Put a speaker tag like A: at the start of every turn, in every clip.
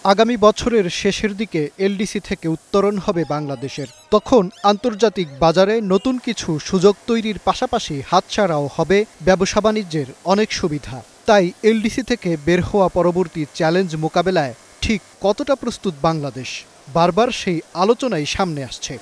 A: আগামী বছরের শেষের দিকে এলডিসি থেকে উত্তরণ হবে বাংলাদেশের। তখন আন্তর্জাতিক বাজারে নতুন কিছু সুযোগ তৈরির পাশাপাশি হাতছাড়াও হবে ব্যবসা বাণিজ্যের অনেক সুবিধা। তাই এলডিসি থেকে বের হওয়া পরবর্তী চ্যালেঞ্জ মোকাবেলায় ঠিক কতটা প্রস্তুত বাংলাদেশ, বারবার সেই আলোচনাই সামনে আসছে।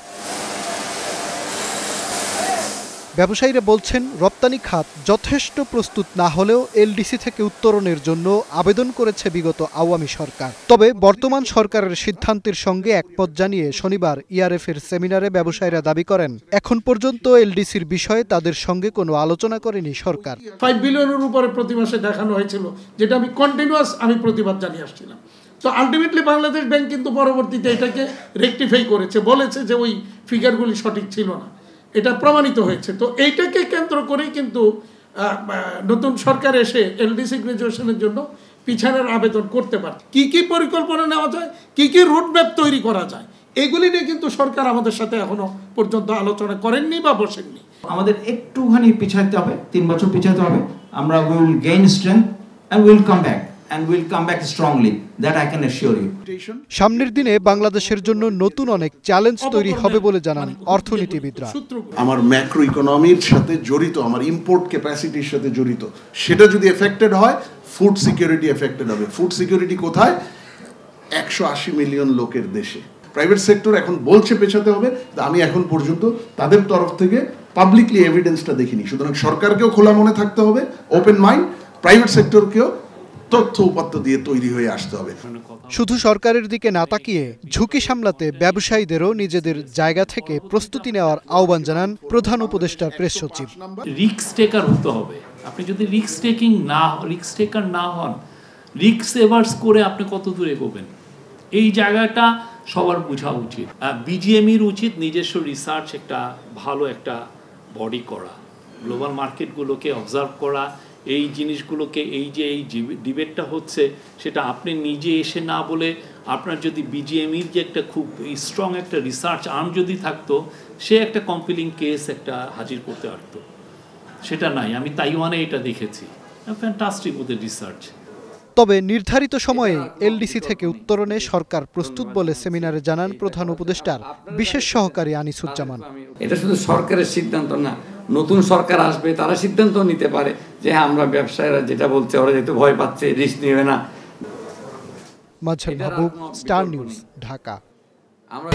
A: ব্যবসায়ীরা বলছেন, রপ্তানি খাত যথেষ্ট প্রস্তুত না হলেও এলডিসি থেকে উত্তরণের জন্য আবেদন করেছে বিগত আওয়ামী সরকার। তবে বর্তমান সরকারের সিদ্ধান্তের সঙ্গে একমত জানিয়ে শনিবার ইআরএফের সেমিনারে ব্যবসায়ীরা দাবি করেন, এখন পর্যন্ত এলডিসির বিষয়ে তাদের সঙ্গে কোনো আলোচনা করেনি সরকার।
B: 5 বিলিয়নের উপরে প্রতি মাসে দেখানো হয়েছিল, যেটা আমি কন্টিনিউয়াস প্রতিবাদ জানিয়ে আসছিলাম। তো আলটিমেটলি বাংলাদেশ ব্যাংক কিন্তু পরবর্তীতে এটাকে রেকটিফাই করেছে, বলেছে যে ওই ফিগারগুলি সঠিক ছিল না, এটা প্রমাণিত হয়েছে। তো এইটাকে কেন্দ্র করেই কিন্তু নতুন সরকার এসে এলডিসি গ্রাজুয়েশনের জন্য পিছানোর আবেদন করতে পারে। কি কি পরিকল্পনা নেওয়া যায়, কি কি রুটম্যাপ তৈরি করা যায়, এগুলি নিয়ে কিন্তু সরকার আমাদের সাথে এখনো পর্যন্ত আলোচনা করেননি বা বসেননি।
C: আমাদের একটুখানি পিছাইতে হবে, 3 বছর পিছাইতে হবে। আমরা will gain strength and will come back and will come back strongly, that I can assure you.
A: সামনের দিনে বাংলাদেশের জন্য নতুন অনেক চ্যালেঞ্জ তৈরি হবে বলে জানান অর্থনীতিবিদরা।
D: আমার ম্যাক্রো ইকোনমির সাথে জড়িত, আমার ইম্পোর্ট ক্যাপাসিটির সাথে জড়িত, সেটা যদি এফেক্টেড হয়, ফুড সিকিউরিটি এফেক্টেড হবে। ফুড সিকিউরিটি কোথায়? 180 মিলিয়ন লোকের দেশে। প্রাইভেট সেক্টর এখন বলছে পেছাতে হবে, আমি এখন পর্যন্ত তাদের তরফ থেকে পাবলিকলি এভিডেন্সটা দেখিনি। সুতরাং সরকারকেও খোলা মনে থাকতে হবে, ওপেন মাইন্ড, প্রাইভেট সেক্টরকেও তথ্য উপাত্ত দিয়ে তৈরি হয়ে আসতে হবে।
A: শুধু সরকারের দিকে না তাকিয়ে ঝুঁকি সামলাতে ব্যবসায়ীদেরও নিজেদের জায়গা থেকে প্রস্তুতি নেওয়ার আহ্বান জানান প্রধান উপদেষ্টার প্রেস সচিব।
E: রিস্ক টেকার হতে হবে। আপনি যদি রিস্ক টেকার না হন, রিস্ক এভার্স করে আপনি কত দূর এগোবেন, এই জায়গাটা সবার বোঝা উচিত। বিজিএমইর উচিত নিজস্ব রিসার্চ একটা ভালো একটা বডি করা, গ্লোবাল মার্কেটগুলোকে অবজার্ভ করা, এই জিনিসগুলোকে, এই যে এই ডিবেটটা হচ্ছে সেটা আপনি নিজে এসে না বলে আপনার যদি বিজিএমইর যে একটা খুব স্ট্রং একটা রিসার্চ আর্ম যদি থাকতো, সে একটা কম্পিলিং কেস একটা হাজির করতে পারত। সেটা নাই। আমি তাইওয়ানে এটা দেখেছি, ফ্যান্টাস্টিক ওদের রিসার্চ।
A: তবে নির্ধারিত সময়ে এলডিসি থেকে উত্তরণে সরকার প্রস্তুত বলে সেমিনারে জানান প্রধান উপদেষ্টার বিশেষ সহকারী আনিসুজ্জামান।
F: এটা শুধু সরকারের সিদ্ধান্ত না, নতুন সরকার আসবে তারা সিদ্ধান্ত নিতে পারে যে হ্যাঁ, আমরা ব্যবসায়ীরা যেটা বলছে, ওরা যেহেতু ভয় পাচ্ছে, রিস্ক নেবে না।
A: মাজহার মাহবুব, স্টার নিউজ, ঢাকা।
F: আমরা